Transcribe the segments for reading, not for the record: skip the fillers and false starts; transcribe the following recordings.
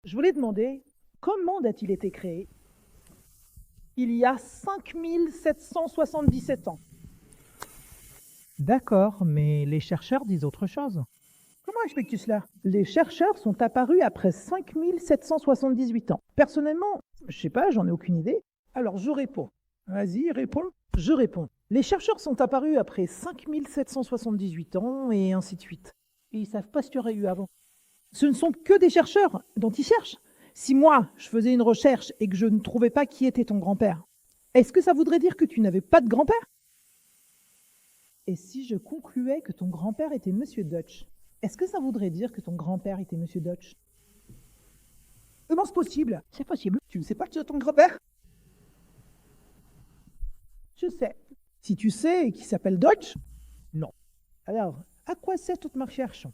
Je voulais demander, comment a-t-il été créé il y a 5777 ans? D'accord, mais les chercheurs disent autre chose. Comment expliques-tu cela? Les chercheurs sont apparus après 5778 ans. Personnellement, je sais pas, j'en ai aucune idée. Alors je réponds. Vas-y, réponds. Je réponds. Les chercheurs sont apparus après 5778 ans et ainsi de suite. Et ils savent pas ce qu'il y aurait eu avant. Ce ne sont que des chercheurs dont ils cherchent. Si moi, je faisais une recherche et que je ne trouvais pas qui était ton grand-père, est-ce que ça voudrait dire que tu n'avais pas de grand-père? Et si je concluais que ton grand-père était Monsieur Dutch, est-ce que ça voudrait dire que ton grand-père était Monsieur Dutch? Comment c'est possible? C'est possible. Tu ne sais pas que tu es ton grand-père? Je sais. Si tu sais qu'il s'appelle Dutch? Non. Alors, à quoi sert toute ma recherche?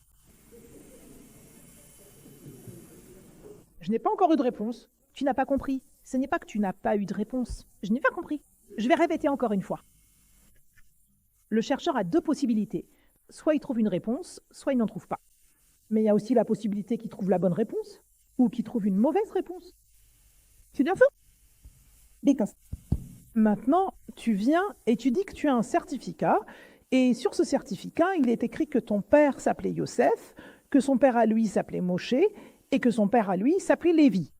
Je n'ai pas encore eu de réponse. Tu n'as pas compris. Ce n'est pas que tu n'as pas eu de réponse. Je n'ai pas compris. Je vais répéter encore une fois. Le chercheur a deux possibilités. Soit il trouve une réponse, soit il n'en trouve pas. Mais il y a aussi la possibilité qu'il trouve la bonne réponse ou qu'il trouve une mauvaise réponse. C'est bien ça? Because. Maintenant, tu viens et tu dis que tu as un certificat et sur ce certificat, il est écrit que ton père s'appelait Yosef, que son père à lui s'appelait Moshe et que son père à lui s'appelait Lévi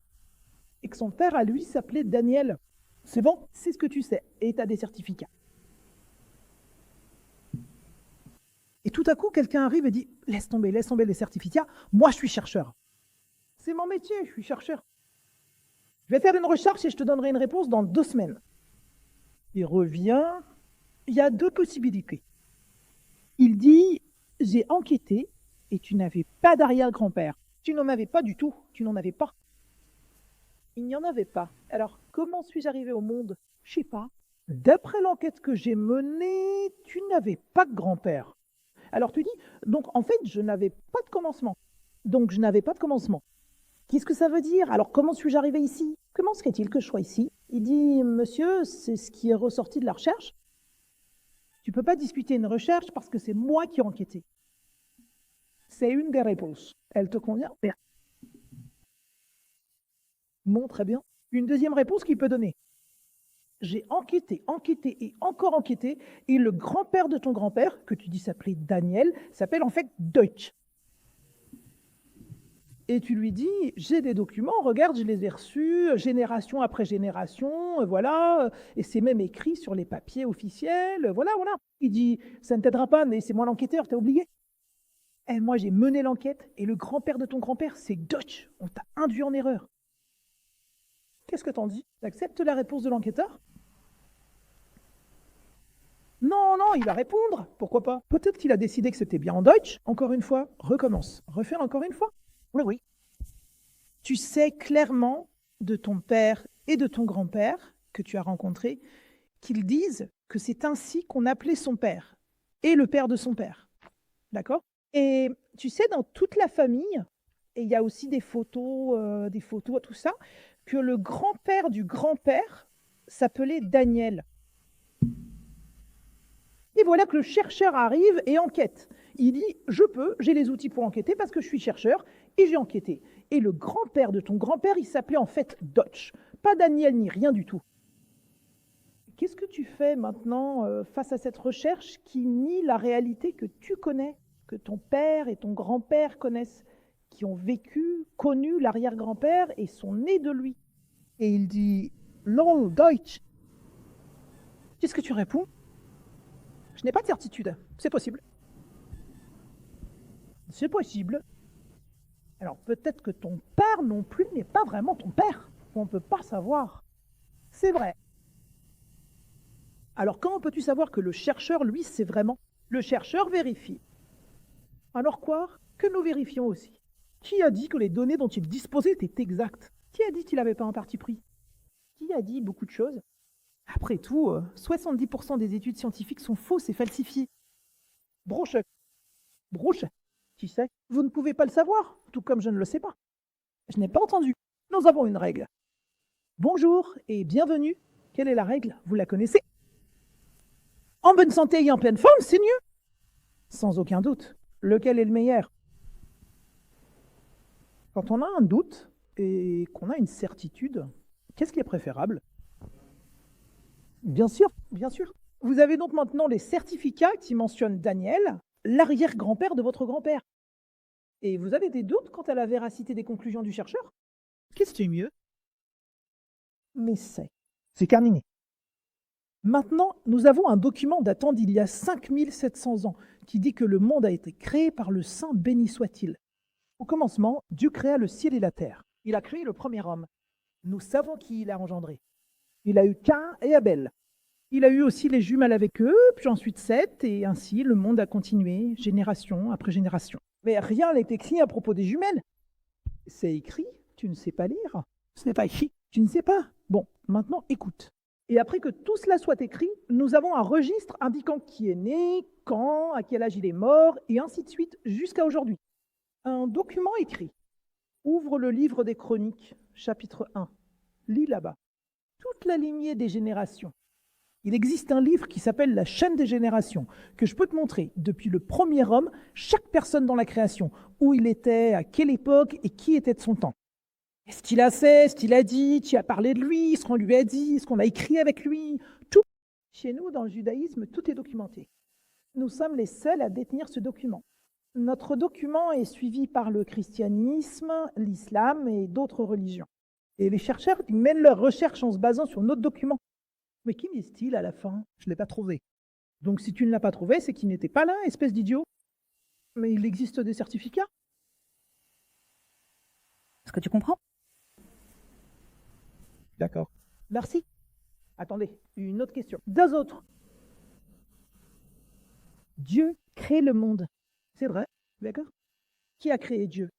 et que son père à lui s'appelait Daniel. C'est bon? C'est ce que tu sais et tu as des certificats. Et tout à coup, quelqu'un arrive et dit « Laisse tomber les certificats, moi je suis chercheur. » C'est mon métier, je suis chercheur. Je vais faire une recherche et je te donnerai une réponse dans 2 semaines. Il revient, il y a deux possibilités. Il dit « J'ai enquêté et tu n'avais pas d'arrière-grand-père. Tu n'en avais pas du tout, tu n'en avais pas. » Il n'y en avait pas. Alors, comment suis-je arrivé au monde? Je sais pas. D'après l'enquête que j'ai menée, tu n'avais pas de grand-père. Alors tu dis, donc en fait, je n'avais pas de commencement. Donc je n'avais pas de commencement. Qu'est-ce que ça veut dire? Alors comment suis-je arrivé ici? Comment serait-il que je sois ici? Il dit, monsieur, c'est ce qui est ressorti de la recherche. Tu ne peux pas discuter une recherche parce que c'est moi qui ai enquêté. C'est une des réponses. Elle te convient? Bien. Bon, très bien. Une deuxième réponse qu'il peut donner. J'ai enquêté et encore enquêté, et le grand-père de ton grand-père, que tu dis s'appelait Daniel, s'appelle en fait Deutsch. Et tu lui dis, j'ai des documents, regarde, je les ai reçus, génération après génération, voilà, et c'est même écrit sur les papiers officiels, voilà. Il dit, ça ne t'aidera pas, mais c'est moi l'enquêteur, t'as oublié? Et moi, j'ai mené l'enquête, et le grand-père de ton grand-père, c'est Deutsch, on t'a induit en erreur. Qu'est-ce que t'en dis? T'acceptes la réponse de l'enquêteur? Non, il va répondre, pourquoi pas? Peut-être qu'il a décidé que c'était bien en Deutsch. Encore une fois, recommence, refais encore une fois. Oui. Tu sais clairement de ton père et de ton grand-père que tu as rencontrés qu'ils disent que c'est ainsi qu'on appelait son père et le père de son père. D'accord? Et tu sais, dans toute la famille, et il y a aussi des photos, tout ça, que le grand-père du grand-père s'appelait Daniel. Et voilà que le chercheur arrive et enquête. Il dit, j'ai les outils pour enquêter parce que je suis chercheur et j'ai enquêté. Et le grand-père de ton grand-père, il s'appelait en fait Dutch. Pas Daniel ni rien du tout. Qu'est-ce que tu fais maintenant face à cette recherche qui nie la réalité que tu connais, que ton père et ton grand-père connaissent, qui ont vécu, connu l'arrière-grand-père et sont nés de lui? Et il dit, non, Deutsch. Qu'est-ce que tu réponds? Je n'ai pas de certitude. C'est possible. C'est possible. Alors peut-être que ton père non plus n'est pas vraiment ton père. On ne peut pas savoir. C'est vrai. Alors comment peux-tu savoir que le chercheur, lui, c'est vraiment? Le chercheur vérifie. Alors quoi? Que nous vérifions aussi. Qui a dit que les données dont il disposait étaient exactes? Qui a dit qu'il n'avait pas un parti pris? Qui a dit beaucoup de choses? Après tout, 70% des études scientifiques sont fausses et falsifiées. Broche. Qui sait? Vous ne pouvez pas le savoir, tout comme je ne le sais pas. Je n'ai pas entendu. Nous avons une règle. Bonjour et bienvenue. Quelle est la règle? Vous la connaissez? En bonne santé et en pleine forme, c'est mieux. Sans aucun doute. Lequel est le meilleur? Quand on a un doute, et qu'on a une certitude, qu'est-ce qui est préférable? Bien sûr, bien sûr. Vous avez donc maintenant les certificats qui mentionnent Daniel, l'arrière-grand-père de votre grand-père. Et vous avez des doutes quant à la véracité des conclusions du chercheur? Qu'est-ce qui est mieux? Mais c'est terminé. Maintenant, nous avons un document datant d'il y a 5700 ans qui dit que le monde a été créé par le Saint béni soit-il. Au commencement, Dieu créa le ciel et la terre. Il a créé le premier homme. Nous savons qui il a engendré. Il a eu Caïn et Abel. Il a eu aussi les jumelles avec eux, puis ensuite Seth, et ainsi le monde a continué, génération après génération. Mais rien n'est écrit à propos des jumelles. C'est écrit, tu ne sais pas lire. Ce n'est pas écrit, tu ne sais pas. Bon, maintenant écoute. Et après que tout cela soit écrit, nous avons un registre indiquant qui est né, quand, à quel âge il est mort, et ainsi de suite jusqu'à aujourd'hui. Un document écrit. Ouvre le livre des Chroniques, chapitre 1. Lis là-bas. Toute la lignée des générations. Il existe un livre qui s'appelle La chaîne des générations, que je peux te montrer depuis le premier homme, chaque personne dans la création, où il était, à quelle époque et qui était de son temps. Ce qu'il a fait, ce qu'il a dit, qui a parlé de lui, ce qu'on lui a dit, ce qu'on a écrit avec lui, tout. Chez nous, dans le judaïsme, tout est documenté. Nous sommes les seuls à détenir ce document. Notre document est suivi par le christianisme, l'islam et d'autres religions. Et les chercheurs ils mènent leurs recherches en se basant sur notre document. Mais qui disent-ils à la fin? Je ne l'ai pas trouvé. Donc si tu ne l'as pas trouvé, c'est qu'il n'était pas là, espèce d'idiot. Mais il existe des certificats. Est-ce que tu comprends? D'accord. Merci. Attendez, une autre question. Deux autres. Dieu crée le monde. C'est vrai, d'accord? Qui a créé Dieu?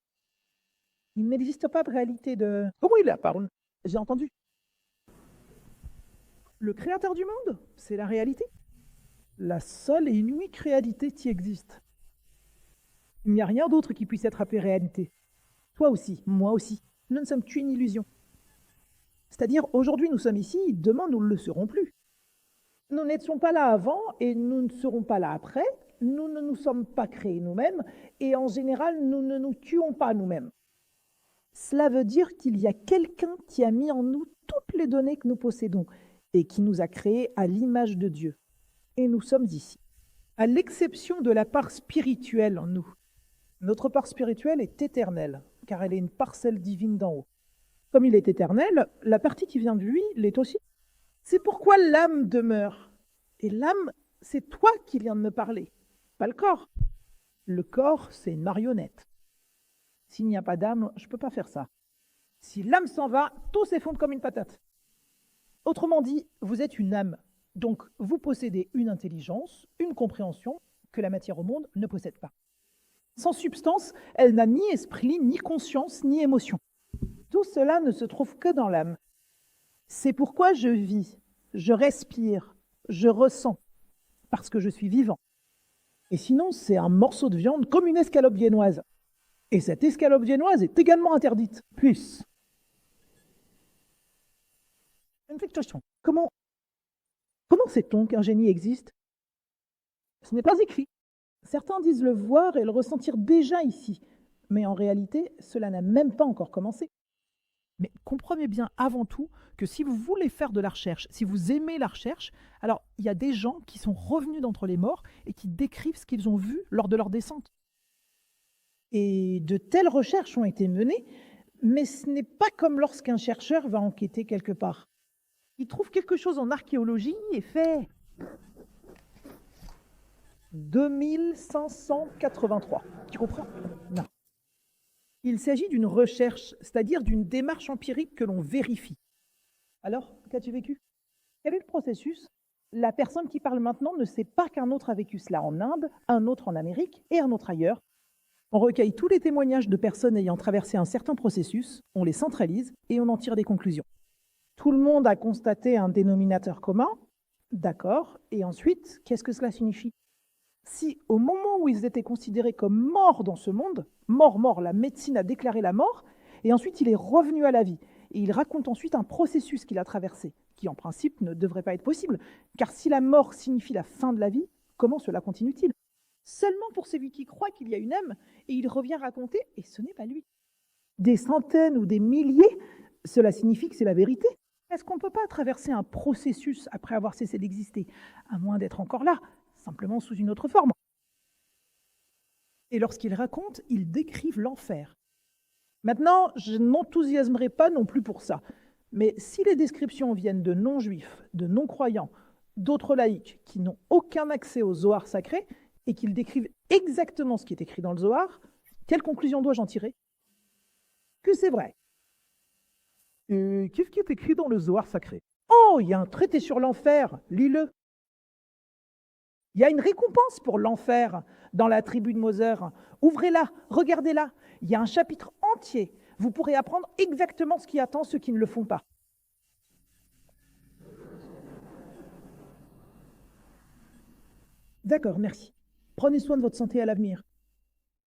Il n'existe pas de réalité de... Comment il a parlé? J'ai entendu. Le créateur du monde, c'est la réalité. La seule et unique réalité qui existe. Il n'y a rien d'autre qui puisse être appelé réalité. Toi aussi, moi aussi. Nous ne sommes qu'une illusion. C'est-à-dire, aujourd'hui nous sommes ici, demain nous ne le serons plus. Nous n'étions pas là avant et nous ne serons pas là après. Nous ne nous sommes pas créés nous-mêmes et en général, nous ne nous tuons pas nous-mêmes. Cela veut dire qu'il y a quelqu'un qui a mis en nous toutes les données que nous possédons et qui nous a créés à l'image de Dieu. Et nous sommes ici, à l'exception de la part spirituelle en nous. Notre part spirituelle est éternelle, car elle est une parcelle divine d'en haut. Comme il est éternel, la partie qui vient de lui l'est aussi. C'est pourquoi l'âme demeure. Et l'âme, c'est toi qui viens de me parler, pas le corps. Le corps, c'est une marionnette. S'il n'y a pas d'âme, je ne peux pas faire ça. Si l'âme s'en va, tout s'effondre comme une patate. Autrement dit, vous êtes une âme. Donc, vous possédez une intelligence, une compréhension que la matière au monde ne possède pas. Sans substance, elle n'a ni esprit, ni conscience, ni émotion. Tout cela ne se trouve que dans l'âme. C'est pourquoi je vis, je respire, je ressens, parce que je suis vivant. Et sinon, c'est un morceau de viande comme une escalope viennoise. Et cette escalope viennoise est également interdite. Plus. Une petite question. Comment sait-on qu'un génie existe? Ce n'est pas écrit. Certains disent le voir et le ressentir déjà ici. Mais en réalité, cela n'a même pas encore commencé. Mais comprenez bien avant tout que si vous voulez faire de la recherche, si vous aimez la recherche, alors il y a des gens qui sont revenus d'entre les morts et qui décrivent ce qu'ils ont vu lors de leur descente. Et de telles recherches ont été menées, mais ce n'est pas comme lorsqu'un chercheur va enquêter quelque part. Il trouve quelque chose en archéologie et fait 2583. Tu comprends? Non. Il s'agit d'une recherche, c'est-à-dire d'une démarche empirique que l'on vérifie. Alors, qu'as-tu vécu? Quel est le processus? La personne qui parle maintenant ne sait pas qu'un autre a vécu cela en Inde, un autre en Amérique et un autre ailleurs. On recueille tous les témoignages de personnes ayant traversé un certain processus, on les centralise et on en tire des conclusions. Tout le monde a constaté un dénominateur commun, d'accord, et ensuite, qu'est-ce que cela signifie? Si au moment où ils étaient considérés comme morts dans ce monde, mort, la médecine a déclaré la mort, et ensuite il est revenu à la vie, et il raconte ensuite un processus qu'il a traversé, qui en principe ne devrait pas être possible, car si la mort signifie la fin de la vie, comment cela continue-t-il? Seulement pour celui qui croit qu'il y a une âme, et il revient raconter, et ce n'est pas lui. des centaines ou des milliers, cela signifie que c'est la vérité. Est-ce qu'on ne peut pas traverser un processus après avoir cessé d'exister, à moins d'être encore là, simplement sous une autre forme? Et lorsqu'ils racontent, ils décrivent l'enfer. Maintenant, je ne m'enthousiasmerai pas non plus pour ça. Mais si les descriptions viennent de non-juifs, de non-croyants, d'autres laïcs qui n'ont aucun accès au Zohar sacré et qu'ils décrivent exactement ce qui est écrit dans le Zohar, quelle conclusion dois-je en tirer? Que c'est vrai. Et qu'est-ce qui est écrit dans le Zohar sacré? Oh, il y a un traité sur l'enfer, lis-le. Il y a une récompense pour l'enfer dans la tribu de Moser. Ouvrez-la, regardez-la. Il y a un chapitre entier. Vous pourrez apprendre exactement ce qui attend ceux qui ne le font pas. D'accord, merci. Prenez soin de votre santé à l'avenir.